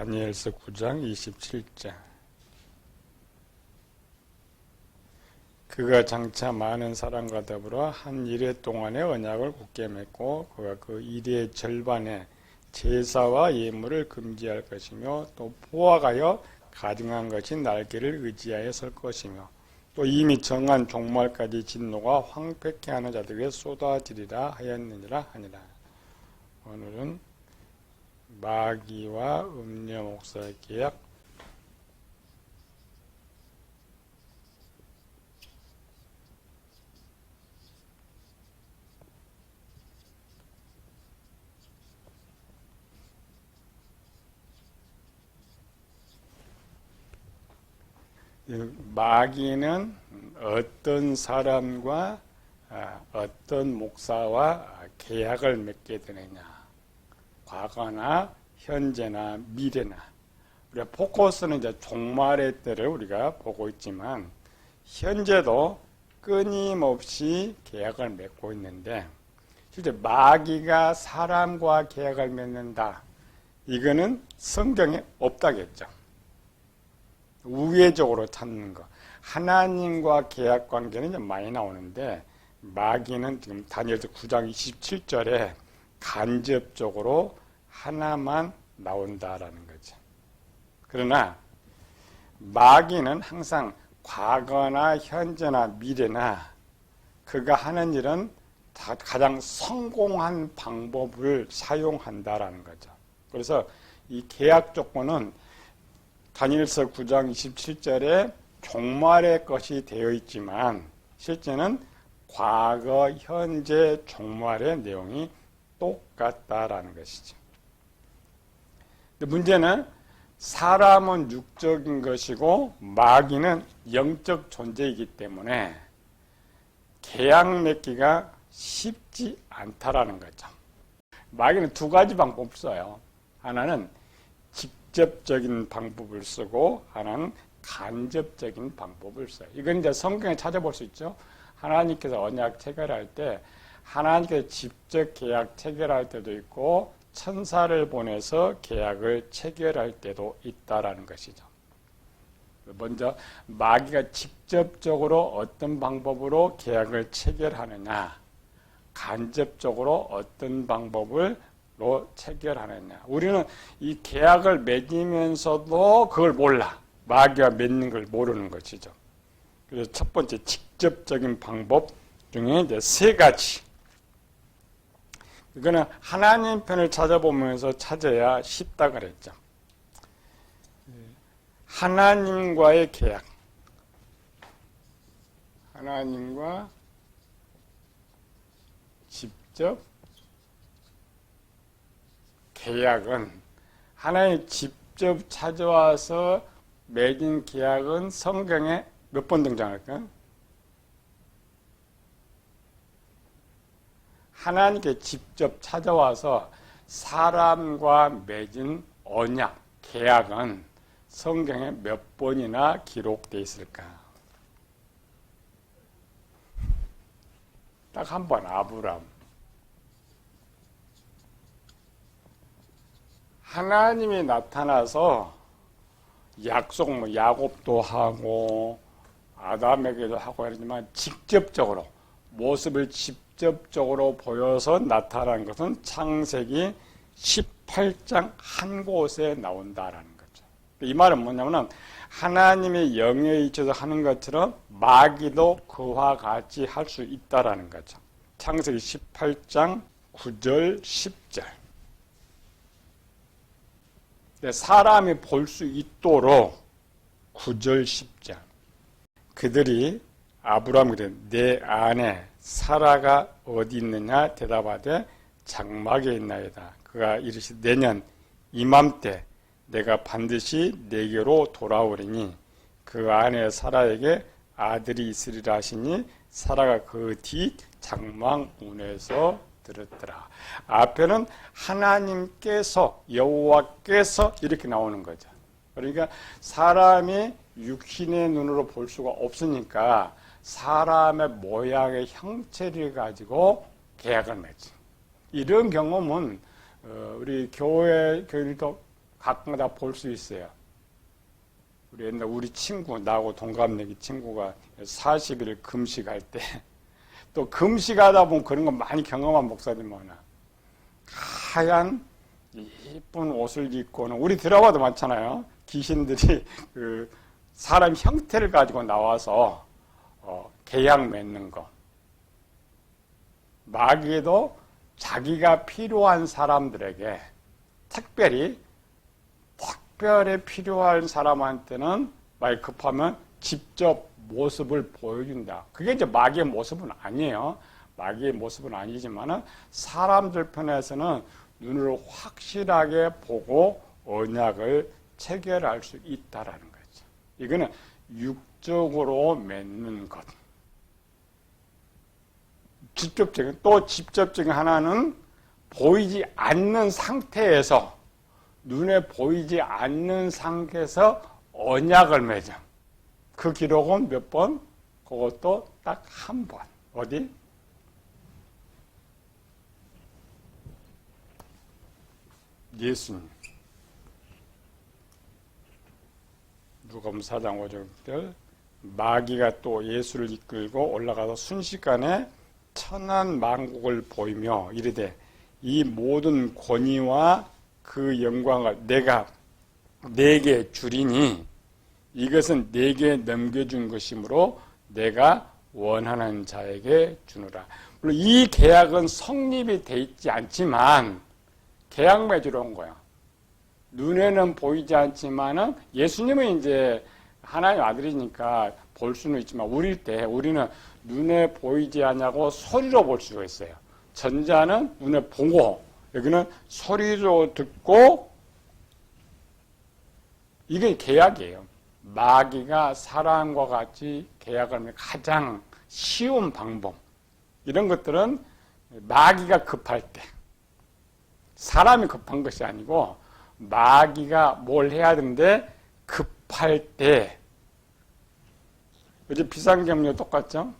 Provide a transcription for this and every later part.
다니엘서 9장 27절. 그가 장차 많은 사람과 더불어 한 이레 동안의 언약을 굳게 맺고 그가 그 이레의 절반의 제사와 예물을 금지할 것이며 또 포악하여 가증한 것이 날개를 의지하여 설 것이며 또 이미 정한 종말까지 진노가 황폐케 하는 자들에게 쏟아지리라 하였느니라 하니라. 오늘은 마귀와 음녀 목사의 계약. 마귀는 어떤 사람과 어떤 목사와 계약을 맺게 되느냐, 과거나 현재나 미래나. 우리가 포커스는 이제 종말의 때를 우리가 보고 있지만 현재도 끊임없이 계약을 맺고 있는데, 실제 마귀가 사람과 계약을 맺는다, 이거는 성경에 없다겠죠. 우회적으로 찾는 거. 하나님과 계약 관계는 이제 많이 나오는데, 마귀는 지금 다니엘서 9장 27절에 간접적으로 하나만 나온다라는 거죠. 그러나 마귀는 항상 과거나 현재나 미래나 그가 하는 일은 다 가장 성공한 방법을 사용한다라는 거죠. 그래서 이 계약 조건은 다니엘서 9장 27절에 종말의 것이 되어 있지만 실제는 과거, 현재, 종말의 내용이 똑같다라는 것이죠. 근데 문제는 사람은 육적인 것이고 마귀는 영적 존재이기 때문에 계약 맺기가 쉽지 않다라는 거죠. 마귀는 두 가지 방법을 써요. 하나는 직접적인 방법을 쓰고 하나는 간접적인 방법을 써요. 이건 이제 성경에 찾아볼 수 있죠. 하나님께서 언약 체결할 때 하나님께서 직접 계약 체결할 때도 있고 천사를 보내서 계약을 체결할 때도 있다라는 것이죠. 먼저 마귀가 직접적으로 어떤 방법으로 계약을 체결하느냐, 간접적으로 어떤 방법으로 체결하느냐. 우리는 이 계약을 맺으면서도 그걸 몰라. 마귀가 맺는 걸 모르는 것이죠. 그래서 첫 번째 직접적인 방법 중에 이제 세 가지. 이거는 하나님 편을 찾아보면서 찾아야 쉽다 그랬죠. 하나님과의 계약. 하나님과 직접 계약은, 하나님 직접 찾아와서 맺은 계약은 성경에 몇 번 등장할까요? 하나님께 직접 찾아와서 사람과 맺은 언약, 계약은 성경에 몇 번이나 기록되어 있을까? 딱 한 번, 아브람. 하나님이 나타나서 약속, 야곱도 하고 아담에게도 하고 이러지만 직접적으로 모습을 직접적으로 보여서 나타나는 것은 창세기 18장 한 곳에 나온다라는 거죠. 이 말은 뭐냐면 하나님의 영에 있어서 하는 것처럼 마귀도 그와 같이 할 수 있다라는 거죠. 창세기 18장 9절 10절. 사람이 볼 수 있도록 9절 10절. 그들이 아브라함에게 내 아내 사라가 어디 있느냐 대답하되 장막에 있나이다. 그가 이르시되 내년 이맘때 내가 반드시 내게로 돌아오리니 그 아내 사라에게 아들이 있으리라 하시니 사라가 그 뒤 장막 문에서 들었더라. 앞에는 하나님께서, 여호와께서 이렇게 나오는 거죠. 그러니까 사람이 육신의 눈으로 볼 수가 없으니까 사람의 모양의 형체를 가지고 계약을 맺지. 이런 경험은 우리 교회 교인들도 가끔가다 볼 수 있어요. 우리 옛날 우리 친구, 나하고 동갑내기 친구가 40일 금식할 때, 또 금식하다 보면 그런 거 많이 경험한 목사님 많아. 하얀 예쁜 옷을 입고는, 우리 드라마도 많잖아요. 귀신들이 그 사람 형태를 가지고 나와서 계약 맺는 거. 마귀도 자기가 필요한 사람들에게 특별히 필요한 사람한테는 많이 급하면 직접 모습을 보여준다. 그게 이제 마귀의 모습은 아니에요. 마귀의 모습은 아니지만은 사람들 편에서는 눈으로 확실하게 보고 언약을 체결할 수 있다라는 거죠. 이거는 육적으로 맺는 것. 직접적인 하나는 보이지 않는 상태에서, 눈에 보이지 않는 상태에서 언약을 맺어. 그 기록은 몇 번? 그것도 딱 한 번. 어디? 예수님. 누가복음 4장 5절 마귀가 또 예수를 이끌고 올라가서 순식간에 천한 만국을 보이며 이르되 이 모든 권위와 그 영광을 내가 네게 주리니 이것은 네게 넘겨준 것이므로 내가 원하는 자에게 주노라. 물론 이 계약은 성립이 돼 있지 않지만 계약 맺으러 온 거야. 눈에는 보이지 않지만은 예수님은 이제 하나님 아들이니까 볼 수는 있지만 우리는 눈에 보이지 않냐고 소리로 볼 수가 있어요. 전자는 눈에 보고 여기는 소리로 듣고, 이게 계약이에요. 마귀가 사람과 같이 계약을 하면 가장 쉬운 방법. 이런 것들은 마귀가 급할 때, 사람이 급한 것이 아니고 마귀가 뭘 해야 되는데 급할 때. 이제 비상경로 똑같죠?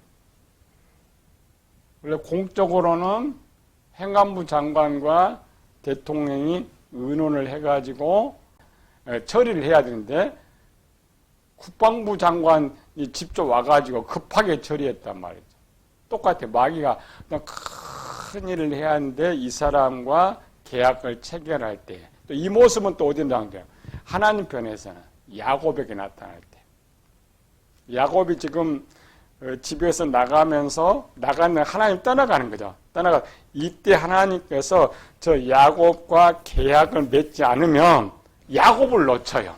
원래 공적으로는 행안부 장관과 대통령이 의논을 해가지고 처리를 해야 되는데 국방부 장관이 직접 와가지고 급하게 처리했단 말이죠. 똑같아. 마귀가 그냥 큰 일을 해야 하는데 이 사람과 계약을 체결할 때, 또 이 모습은 또 어디 나온대요? 하나님 편에서는 야곱에게 나타날 때. 야곱이 지금 집에서 나가는 하나님 떠나가는 거죠. 이때 하나님께서 저 야곱과 계약을 맺지 않으면 야곱을 놓쳐요.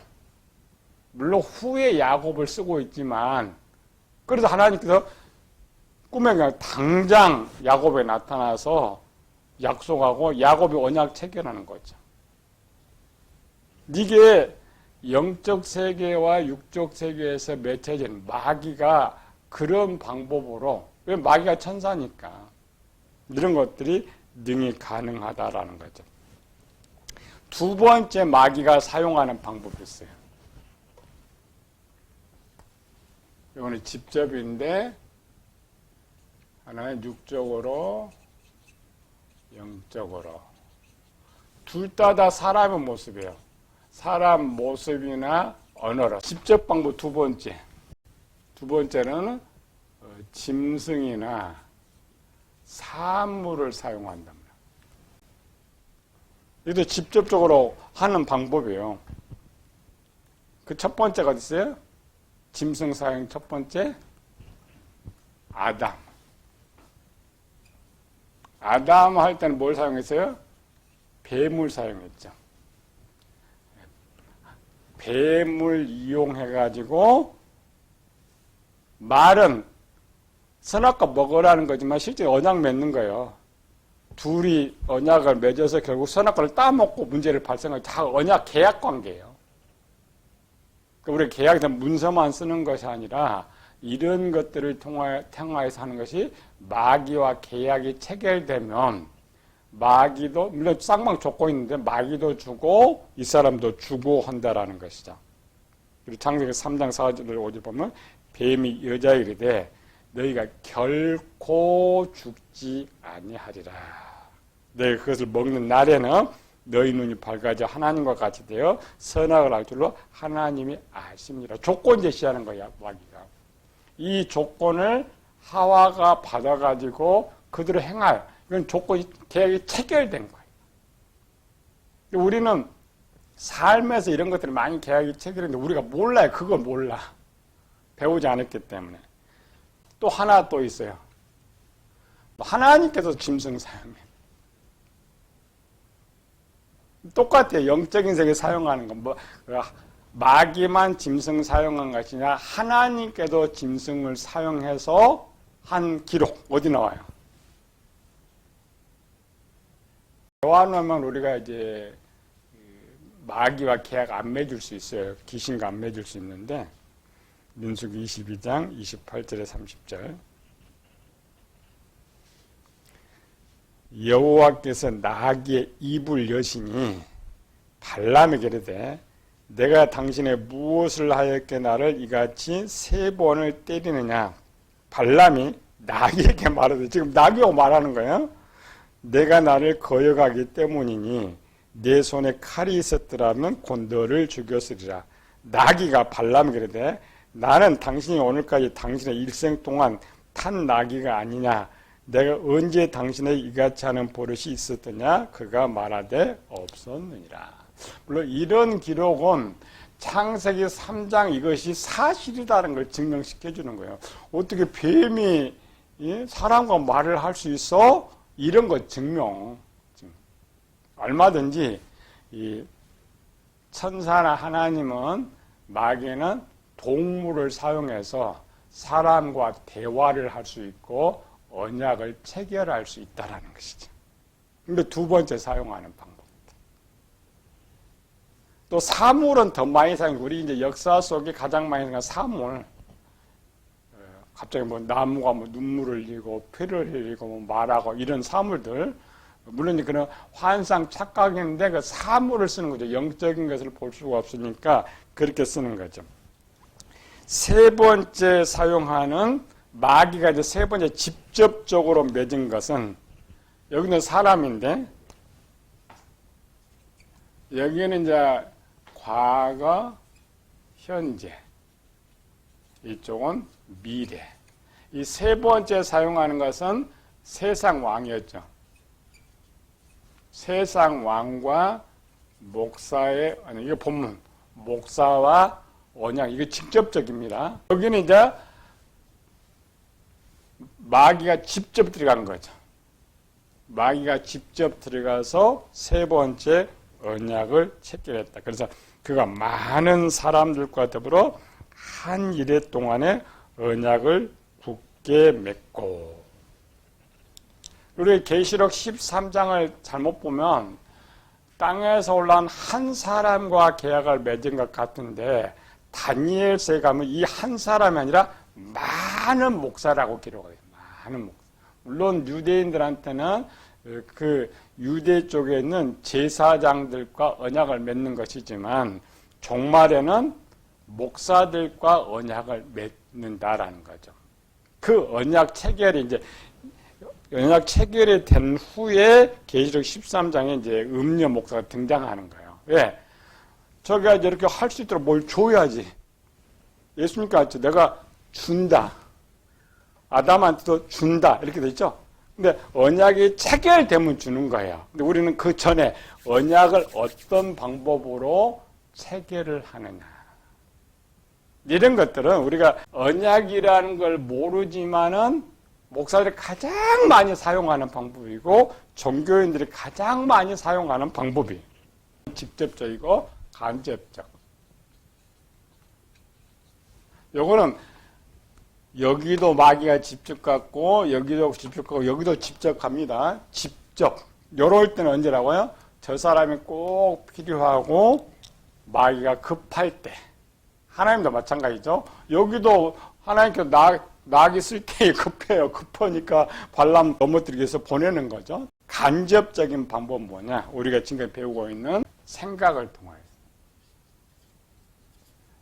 물론 후에 야곱을 쓰고 있지만, 그래서 하나님께서 꿈에 그냥 당장 야곱에 나타나서 약속하고 야곱이 언약 체결하는 거죠. 이게 영적 세계와 육적 세계에서 맺혀진 마귀가 그런 방법으로, 왜 마귀가 천사니까 이런 것들이 능히 가능하다라는 거죠. 두 번째 마귀가 사용하는 방법이 있어요. 이거는 직접인데 하나는 육적으로, 영적으로. 둘 다 사람의 모습이에요. 사람 모습이나 언어로. 직접 방법 두 번째. 두 번째는 짐승이나 사물을 사용한답니다. 이것도 직접적으로 하는 방법이에요. 그 첫 번째가 어디 있어요? 짐승 사용 첫 번째, 아담. 아담 할 때는 뭘 사용했어요? 뱀을 사용했죠. 뱀을 이용해가지고, 말은 선악과 먹으라는 거지만 실제 언약 맺는 거예요. 둘이 언약을 맺어서 결국 선악과를 따먹고 문제를 발생하고, 다 언약 계약 관계예요. 우리 계약에서 문서만 쓰는 것이 아니라 이런 것들을 통하여서 하는 것이, 마귀와 계약이 체결되면 마귀도, 물론 쌍방 줬고 있는데 마귀도 주고 이 사람도 주고 한다라는 것이죠. 그리고 창세기 3장 4절 5절 보면 뱀이 여자에게 이르되 너희가 결코 죽지 아니하리라. 너희가 그것을 먹는 날에는 너희 눈이 밝아져 하나님과 같이 되어 선악을 알 줄로 하나님이 아십니다. 조건 제시하는 거야, 마귀가. 이 조건을 하와가 받아가지고 그대로 행할, 이건 조건이, 계약이 체결된 거예요. 우리는 삶에서 이런 것들이 많이 계약이 체결했는데 우리가 몰라요. 그걸 몰라. 배우지 않았기 때문에. 또 하나 또 있어요. 하나님께서 짐승 사용해. 똑같아요. 영적인 세계 사용하는 건 뭐 마귀만 짐승 사용한 것이냐, 하나님께도 짐승을 사용해서 한 기록 어디 나와요? 요한하면 우리가 이제 마귀와 계약 안 맺을 수 있어요. 귀신과 안 맺을 수 있는데 민수기 22장 28절에 30절 여호와께서 나귀의 이불 여신이 발람에게 이르되 내가 당신의 무엇을 하였게 나를 이같이 3번을 때리느냐. 발람이 나귀에게 말하되, 지금 나귀하고 말하는 거예요. 내가 나를 거역하기 때문이니 내 손에 칼이 있었더라면 곧 너를 죽였으리라. 나귀가 발람에게 이르되 나는 당신이 오늘까지 당신의 일생 동안 탄 나귀가 아니냐. 내가 언제 당신의 이같이 하는 버릇이 있었더냐. 그가 말하되 없었느니라. 물론 이런 기록은 창세기 3장 이것이 사실이라는 걸 증명시켜 주는 거예요. 어떻게 뱀이 사람과 말을 할 수 있어? 이런 거 증명. 얼마든지 이 천사나 하나님은, 마귀는 동물을 사용해서 사람과 대화를 할 수 있고 언약을 체결할 수 있다는 것이죠. 근데 두 번째 사용하는 방법입니다. 또 사물은 더 많이 사용. 우리 이제 역사 속에 가장 많이 사용한 사물. 갑자기 뭐 나무가 뭐 눈물을 흘리고 피를 흘리고 뭐 말하고 이런 사물들. 물론 그런 환상 착각인데 그 사물을 쓰는 거죠. 영적인 것을 볼 수가 없으니까 그렇게 쓰는 거죠. 세 번째 사용하는 마귀가 이제 세 번째 직접적으로 맺은 것은 여기는 사람인데 여기는 이제 과거, 현재, 이쪽은 미래. 이 세 번째 사용하는 것은 세상 왕이었죠. 세상 왕과 목사의, 아니 이게 본문, 목사와 언약, 이게 직접적입니다. 여기는 이제 마귀가 직접 들어간 거죠. 마귀가 직접 들어가서 세 번째 언약을 체결했다. 그래서 그가 많은 사람들과 더불어 한 이래 동안에 언약을 굳게 맺고. 우리 계시록 13장을 잘못 보면 땅에서 올라온 한 사람과 계약을 맺은 것 같은데 다니엘서에 가면 이 한 사람이 아니라 많은 목사라고 기록해요. 많은 목사. 물론 유대인들한테는 그 유대 쪽에 있는 제사장들과 언약을 맺는 것이지만 종말에는 목사들과 언약을 맺는다라는 거죠. 그 언약 체결이 이제 언약 체결이 된 후에 계시록 13장에 이제 음녀 목사가 등장하는 거예요. 왜? 저기가 이렇게 할 수 있도록 뭘 줘야지. 예수님께 왔죠. 내가 준다. 아담한테도 준다. 이렇게 돼 있죠. 근데 언약이 체결되면 주는 거예요. 근데 우리는 그 전에 언약을 어떤 방법으로 체결을 하느냐. 이런 것들은 우리가 언약이라는 걸 모르지만은 목사들이 가장 많이 사용하는 방법이고 종교인들이 가장 많이 사용하는 방법이 직접적이고 간접적. 요거는 여기도 마귀가 직접 갖고 여기도 직접 갖고 여기도 직접 갑니다. 직접. 요럴 때는 언제라고요? 저 사람이 꼭 필요하고 마귀가 급할 때. 하나님도 마찬가지죠. 여기도 하나님께서 나귀 쓸 때 급해요. 급하니까 발람 넘어뜨리기 위해서 보내는 거죠. 간접적인 방법은 뭐냐? 우리가 지금 배우고 있는 생각을 통하여서.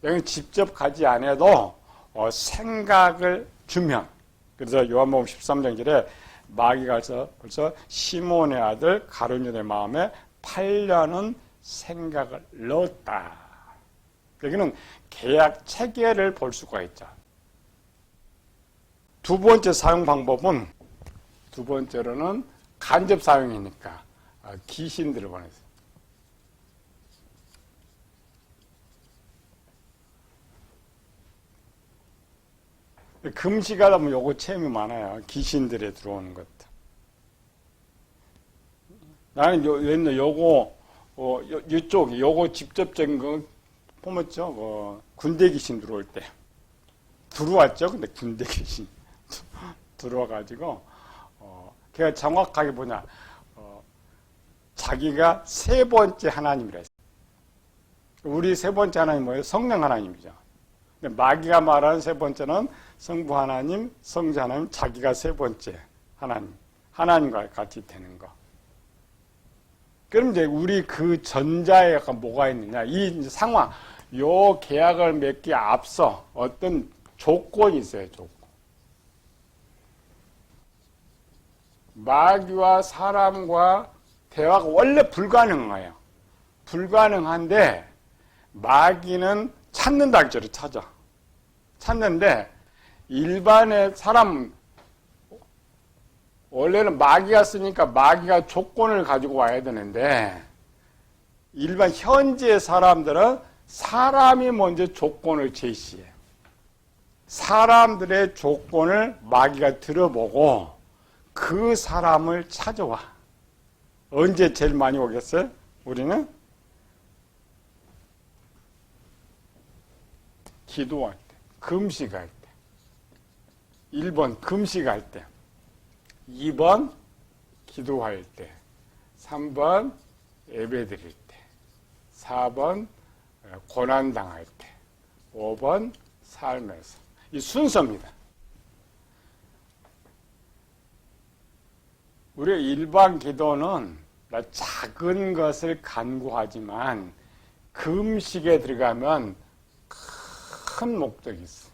여기 직접 가지 않아도 생각을 주면. 그래서 요한복음 13장 절에 마귀가 벌써 시몬의 아들 가룟유다의 마음에 팔려는 생각을 넣었다. 여기는 계약 체계를 볼 수가 있죠. 두 번째 사용 방법은, 두 번째로는 간접 사용이니까 귀신들을 보냈어요. 금시가다 보면 요거 체험이 많아요. 귀신들에 들어오는 것도. 나는 옛날 요거 이쪽 요거 직접적인 거 보았죠. 군대 귀신 들어올 때 들어왔죠. 근데 군대 귀신 들어와가지고 걔가 정확하게 뭐냐, 자기가 세 번째 하나님이라 했어요. 우리 세 번째 하나님 뭐예요? 성령 하나님이죠. 근데 마귀가 말하는 세 번째는 성부 하나님, 성자 하나님, 자기가 세 번째 하나님, 하나님과 같이 되는 거. 그럼 이제 우리 그 전자에 약간 뭐가 있느냐, 이 상황, 요 계약을 맺기에 앞서 어떤 조건이 있어요. 조건. 마귀와 사람과 대화가 원래 불가능해요. 불가능한데 마귀는 찾는다, 그죠? 찾는데 일반의 사람, 원래는 마귀가 쓰니까 마귀가 조건을 가지고 와야 되는데 일반 현지의 사람들은 사람이 먼저 조건을 제시해요. 사람들의 조건을 마귀가 들어보고 그 사람을 찾아와. 언제 제일 많이 오겠어요? 우리는 기도할 때, 금식할 때. 1번 금식할 때, 2번 기도할 때, 3번 예배드릴 때, 4번 고난당할 때, 5번 삶에서. 이 순서입니다. 우리의 일반 기도는 작은 것을 간구하지만 금식에 들어가면 큰 목적이 있어.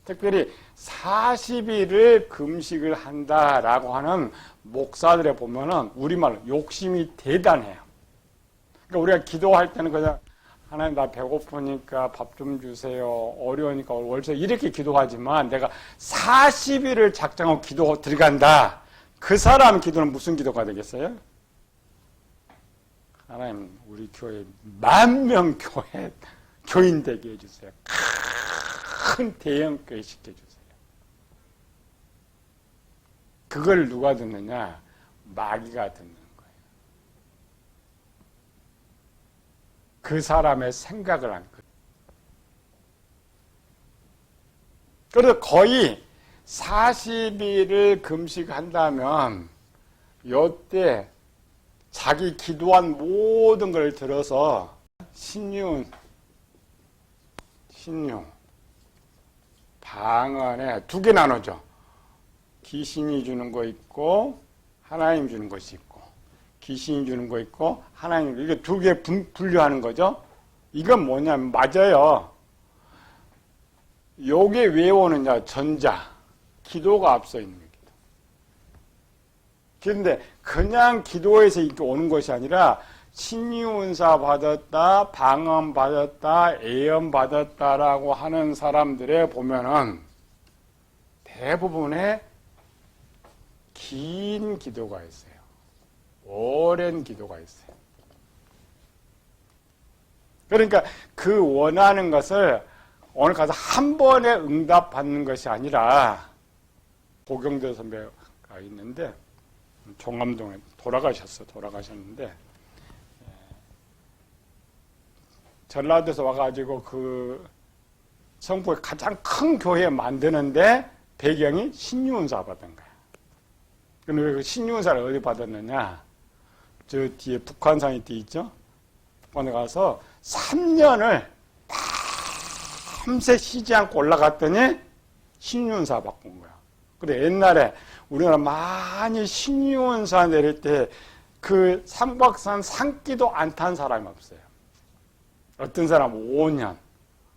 특별히 40일을 금식을 한다라고 하는 목사들에 보면은 우리말로 욕심이 대단해요. 그러니까 우리가 기도할 때는 그냥 하나님 나 배고프니까 밥 좀 주세요. 어려우니까 월세 이렇게 기도하지만 내가 40일을 작정하고 기도 들어간다. 그 사람 기도는 무슨 기도가 되겠어요? 하나님 우리 교회 10,000명 교회 교인 되게 해주세요. 큰 대형교회 시켜주세요. 그걸 누가 듣느냐? 마귀가 듣는 거예요. 그 사람의 생각을 안 거예요. 그래서 거의 40일을 금식한다면 요때 자기 기도한 모든 걸 들어서 신유, 방언에 두 개 나누죠. 귀신이 주는 거 있고 하나님 주는 것이 있고, 귀신이 주는 거 있고 하나님, 이게 두 개 분류하는 거죠. 이건 뭐냐면 맞아요. 요게 왜 오느냐? 전자, 기도가 앞서 있는 거예요. 그런데 그냥 기도에서 이렇게 오는 것이 아니라 신유은사 받았다, 방언 받았다, 예언 받았다라고 하는 사람들에 보면은 대부분의 긴 기도가 있어요. 오랜 기도가 있어요. 그러니까 그 원하는 것을 오늘 가서 한 번에 응답받는 것이 아니라, 고경대 선배가 있는데 종암동에 돌아가셨는데 전라도에서 와가지고 그 성북의 가장 큰 교회 만드는데 배경이 신유은사 받은 거야. 근데 그 신유은사를 어디 받았느냐? 저 뒤에 북한산이 뒤에 있죠? 북한에 가서 3년을 밤새 쉬지 않고 올라갔더니 신유은사 바꾼 거야. 근데 옛날에 우리나라 많이 신유은사 내릴 때 그 상박산 산기도 안 탄 사람이 없어요. 어떤 사람은 5년,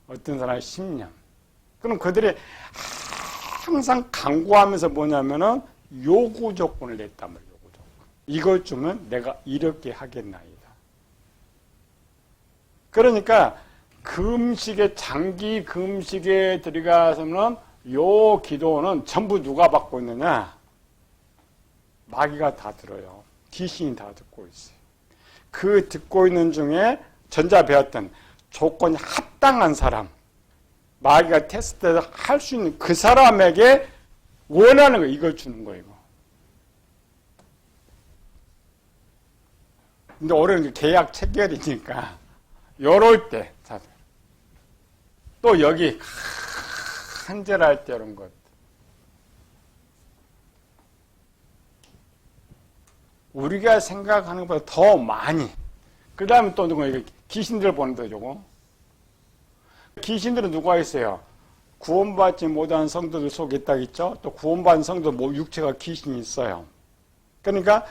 어떤 사람은 10년. 그럼 그들이 항상 강구하면서 뭐냐면은 요구 조건을 냈단 말이에요. 요구 조건. 이걸 주면 내가 이렇게 하겠나이다. 그러니까 장기 금식에 들어가서는 요 기도는 전부 누가 받고 있느냐? 마귀가 다 들어요. 귀신이 다 듣고 있어요. 그 듣고 있는 중에 전자 배웠던 조건이 합당한 사람, 마귀가 테스트해서 할 수 있는 그 사람에게 원하는 거 이걸 주는 거예요. 근데 올해는 계약 체결이니까 요럴 때 또 여기 간절할 때 이런 것 우리가 생각하는 것보다 더 많이 그 다음에 또 누가 귀신들 보는데 저거 귀신들은 누가 있어요? 구원받지 못한 성도들 속에 있다 있죠? 또 구원받은 성도 육체가 귀신이 있어요. 그러니까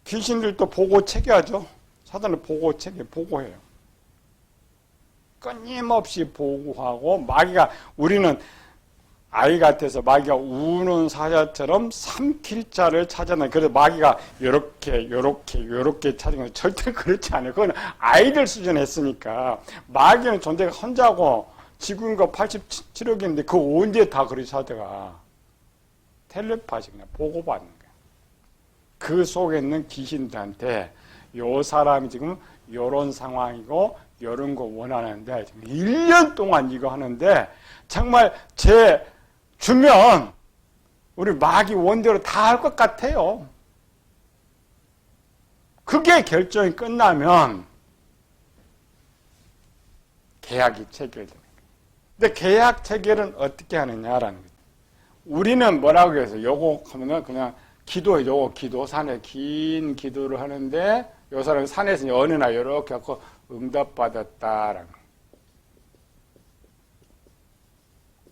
귀신들도 보고 체계하죠. 사단을 보고 보고해요. 끊임없이 보고하고 마귀가 우리는 아이 같아서 마귀가 우는 사자처럼 삼킬 자를 찾아내. 그래서 마귀가 요렇게 찾은 건 절대 그렇지 않아요. 그건 아이들 수준에 했으니까. 마귀는 존재가 혼자고 지구인口 87억인데 그 언제 다 그렇게 찾아가. 텔레파시 그냥 보고받는 거야. 그 속에 있는 귀신들한테 요 사람이 지금 요런 상황이고 요런 거 원하는데 1년 동안 이거 하는데 정말 주면 우리 마귀 원대로 다 할 것 같아요. 그게 결정이 끝나면 계약이 체결되는 거예요. 근데 계약 체결은 어떻게 하느냐라는 거죠. 우리는 뭐라고 해서 요거 하면은 그냥 산에 긴 기도를 하는데 요 사람이 산에서 어느 날 이렇게 하고 응답받았다라는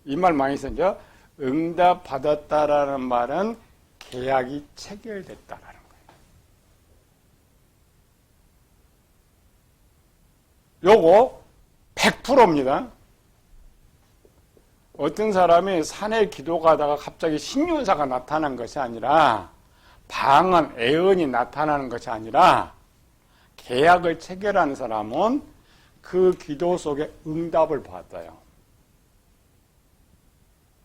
이 말 많이 쓰죠. 응답받았다라는 말은 계약이 체결됐다라는 거예요. 요거 100%입니다. 어떤 사람이 산에 기도 가다가 갑자기 신윤사가 나타난 것이 아니라 방언, 애언이 나타나는 것이 아니라 계약을 체결하는 사람은 그 기도 속에 응답을 받아요.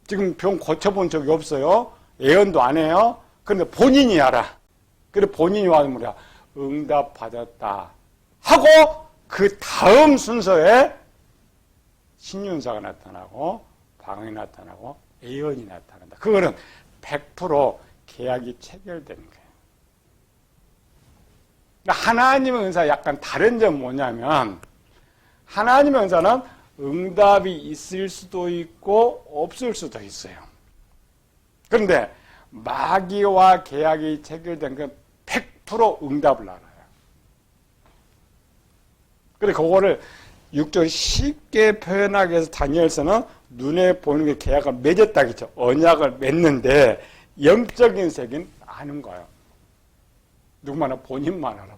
지금 병 고쳐본 적이 없어요. 애언도 안 해요. 그런데 본인이 알아. 그래 본인이 와서 뭐야 응답 받았다 하고 그 다음 순서에 신윤사가 나타나고 방언이 나타나고 애언이 나타난다. 그거는 100% 계약이 체결되는 거예요. 하나님의 은사 약간 다른 점은 뭐냐면 하나님의 은사는 응답이 있을 수도 있고 없을 수도 있어요. 그런데 마귀와 계약이 체결된 건 100% 응답을 알아요. 그래 그거를 6절 쉽게 표현하기 위해서 다니엘서는 눈에 보이는 게 계약을 맺었다겠죠. 언약을 맺는데 영적인 세계는 아는 거예요. 누구만 본인만 알아.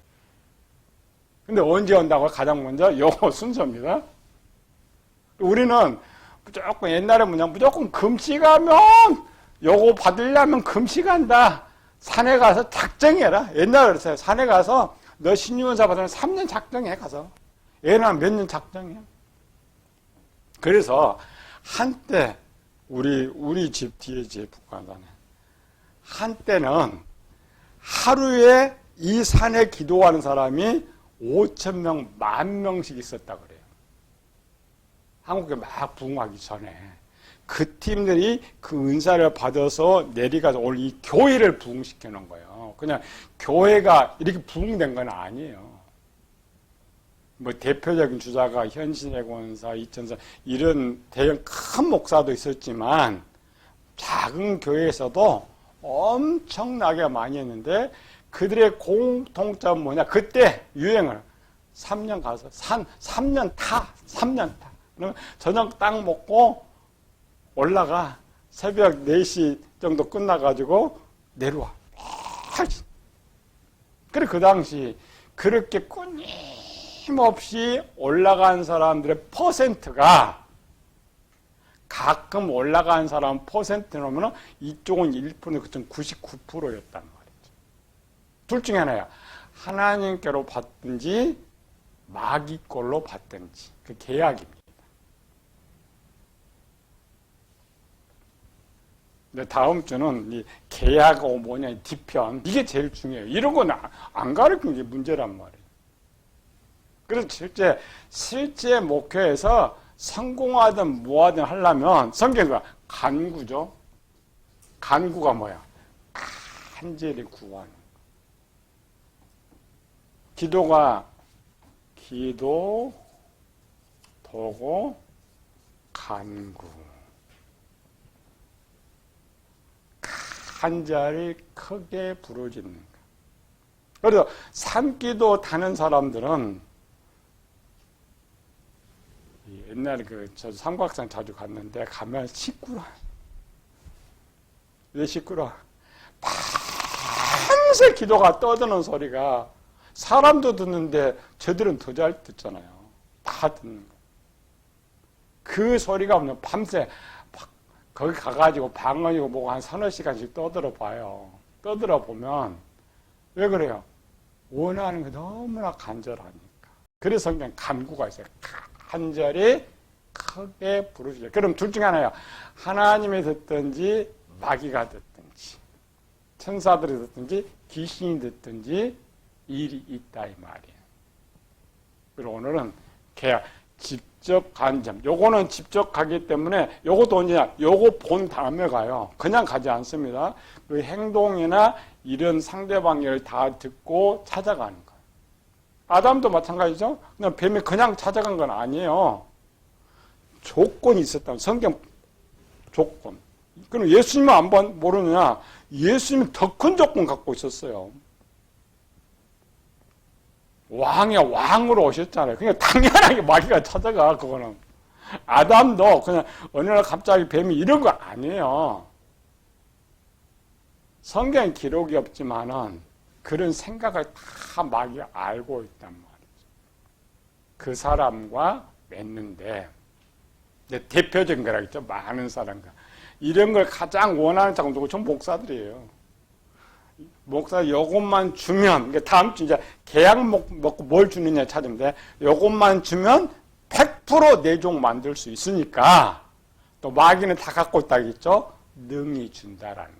근데 언제 온다고 가장 먼저 요거 순서입니다. 우리는 무조건 옛날에 무조건 금식하면 요거 받으려면 금식한다. 산에 가서 작정해라. 옛날에 그랬어요. 산에 가서 너 신유원사 받으면 3년 작정해 가서. 얘는 몇 년 작정해. 그래서 한때 우리 집 뒤에 집 북한산에 한때는 하루에 이 산에 기도하는 사람이 5,000명, 10,000명씩 있었다 그래요. 한국에 막 부흥하기 전에 그 팀들이 그 은사를 받아서 내려가서 오늘 이 교회를 부흥시켜 놓은 거예요. 그냥 교회가 이렇게 부흥된 건 아니에요. 뭐 대표적인 주자가 현신의 권사, 이천사 이런 대형 큰 목사도 있었지만 작은 교회에서도 엄청나게 많이 했는데 그들의 공통점은 뭐냐? 그때 유행을 3년 가서 3년 타. 그러면 저녁 딱 먹고 올라가 새벽 4시 정도 끝나가지고 내려와. 그래 그 당시 그렇게 끊임없이 올라간 사람들의 퍼센트가 가끔 올라간 사람 퍼센트 놓으면 이쪽은 1%, 그쪽은 99%였단 말이죠. 둘 중에 하나야. 하나님께로 받든지 마귀 꼴로 받든지. 그 계약입니다. 근데 다음 주는 이 계약하고 뭐냐, 뒤편. 이게 제일 중요해요. 이런 건 안 가르치는 게 문제란 말이에요. 그래서 실제 목회에서 성공하든 뭐하든 하려면 성경이 간구죠. 간구가 뭐야? 간절히 구하는 거. 기도가 기도, 도고, 간구. 간절히 크게 부르짖는 거. 그래서 산기도 타는 사람들은 옛날에 저 삼각산 자주 갔는데 가면 시끄러. 왜 시끄러? 밤새 기도가 떠드는 소리가 사람도 듣는데 저들은 더 잘 듣잖아요. 다 듣는 거. 그 소리가 없는 밤새 거기 가가지고 방언이고 뭐고 한 서너 시간씩 떠들어 봐요. 떠들어 보면 왜 그래요? 원하는 게 너무나 간절하니까. 그래서 성경 간구가 있어요. 간절히 크게 부르시죠. 그럼 둘 중에 하나예요. 하나님이 듣든지 마귀가 듣든지 천사들이 듣든지 귀신이 듣든지 일이 있다 이 말이에요. 그리고 오늘은 계약 직접 간점. 요거는 직접 가기 때문에 요것도 언제냐? 요거 본 다음에 가요. 그냥 가지 않습니다. 그 행동이나 이런 상대방의 일 다 듣고 찾아가는 거예요. 아담도 마찬가지죠. 그냥 뱀이 그냥 찾아간 건 아니에요. 조건이 있었다면 성경 조건. 그럼 예수님은 안 모르느냐? 예수님은 더 큰 조건 갖고 있었어요. 왕으로 오셨잖아요. 그러니까 당연하게 마귀가 찾아가, 그거는. 아담도 그냥 어느 날 갑자기 뱀이 이런 거 아니에요. 성경 기록이 없지만은 그런 생각을 다 마귀가 알고 있단 말이죠. 그 사람과 맺는데, 대표적인 거라겠죠. 많은 사람과. 이런 걸 가장 원하는 사람은 누구? 전 목사들이에요. 목사 요것만 주면, 그러니까 다음 주 이제 계약 먹고 뭘 주느냐 찾으면 돼. 요것만 주면 100% 내 종 만들 수 있으니까 또 마귀는 다 갖고 있다겠죠. 능히 준다라는